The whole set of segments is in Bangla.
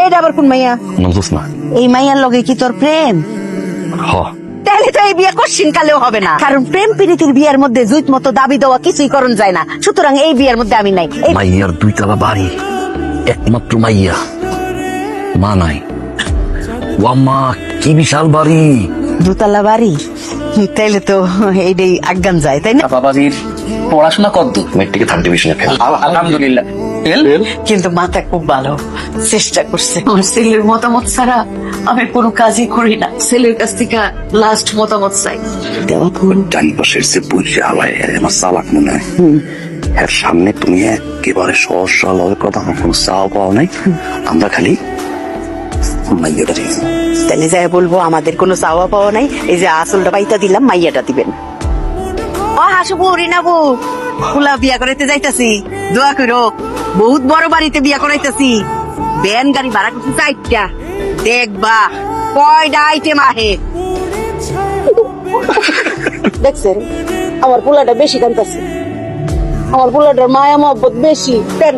এটা আবার কোন মাইয়া? নজুস না। এই মাইয়ার লগে কি তোর প্রেম? হ। তাহলে তো এই বিয়ে কোশ্চিন কালেও হবে না, কারণ প্রেম প্রীতির বিয়ের মধ্যে জুইত মতো দাবি দেওয়া কিছুই করণ যায় না। সুতরাং এই বিয়ের মধ্যে আমি নাই। মাইয়ার 2 তলা বাড়ি, একমাত্র মাইয়া, মা নাই। ওয়াম্মা কি বিশাল বাড়ি! দোতলা বাড়ি? তাইলে তো এইটাই আজ্ঞান যায়, তাই না? বাবাজির পড়াশোনা কত? মেট্রিকে 3rd ডিভিশনে ফেল। আলহামদুলিল্লাহ। কিন্তু মাথা খুব ভালো, চেষ্টা করছে। আমার ছেলের মতামত ছাড়া আমি কোনো কাজই করি না। ছেলের কাছ থেকে লাস্ট মতামত চাই। ডান পাশের যে বুঝে হালায় আমার চালাক মনে হয়। এর সামনে তুমি একেবারে সহজ সরল কথা, কোনো চাও পাও নাই। আমরা খালি মাইয়াটা দিই। তাহলে যাই বলবো আমাদের কোনো চাওয়া পাওয়া নাই, এই যে আসলটা পাইতা দিলাম, মাইয়াটা দিবেন। ও হাসুবু রিনাবু, ফুলা বিয়া করাইতে যাইতাছি, দোয়া করো। বহুত বড় বাড়িতে বিয়া করাইতাছি, ভ্যান গাড়ি ভাড়া করছি 4টা। দেখবা কয়টা আইটেম আহে। দেখছেন আমার পোলাটা বেশি কান্তাছে, আমার পোলাটার মায়া মহব্বত বেশি। দেন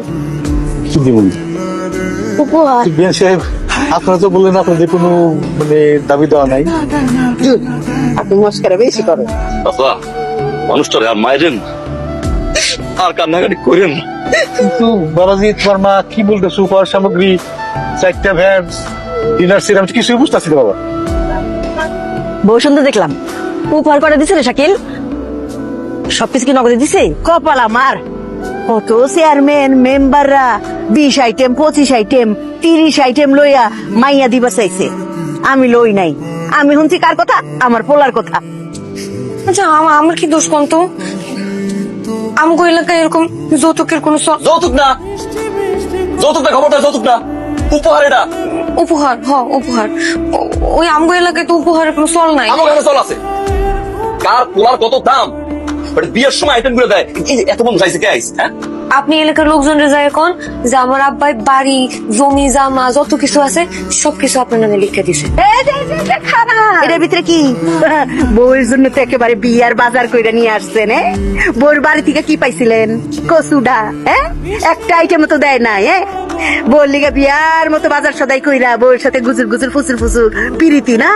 কি দিবেন উপহার। বিয়ান সাহেব? আপনারা তো বললেন আপনাদের কোনো মানে দাবি দেওয়া নাই। আপনি মস্কারা বেশি করেন। বাবা মানুষটারে আর মায়েরেন আর কান্নাকাটি করেন। কিন্তু বাবাজি তোমার মা কি বলতেছে, উপহার সামগ্রী 4টা ভ্যান, ডিনার সেট, আমি কিছুই বুঝতেছি না বাবা। বউ সুন্দর দেখলাম, উপহার করে দিছে রে শাকিল? সবকিছু কি নগদে দিছে? কপাল আমার, কত চেয়ারম্যান মেম্বাররা 20 আইটেম 25 আইটেম 30 আইটেম লইয়া মাইয়া দিবা চাইছে, আমি লই নাই। আমি শুনছি কার কথা? আমার পোলার কথা। আচ্ছা আমার কি দোষ কোন? তো আমগো এলাকায় এরকম যৌতুকের কোন যৌতুক না, যৌতুক না, খবরটা যৌতুক না, উপহার এটা। উপহার? উপহার। ওই আমগো এলাকায় তো উপহারের কোনো চল নাই। আমার কাছে চল আছে। কার পোলার কত দাম বিয়ের সময় আইটেম গুলো দেয়। এই যে এত মন চাইছে কে আইস? হ্যাঁ, আপনি এলাকার লোকজনের যায় কোন যে আমার আব্বাই বাড়ি জমি জামা যত কিছু আছে সবকিছু আপনার নামে লিখে দিছে। এটার ভিতরে কি বউয়ের জন্য তো একেবারে বিয়ার বাজার কইরা নিয়ে আসছেন? বউর বাড়ি থেকে কি পাইছিলেন? কসুডা? একটা আইটেম তো দেয় নাই। বউর লিগে বিয়ার মতো বাজার সদাই কইরা বউয়ের সাথে গুজুর গুজুর ফুসুর ফুসুর পিরিতি না?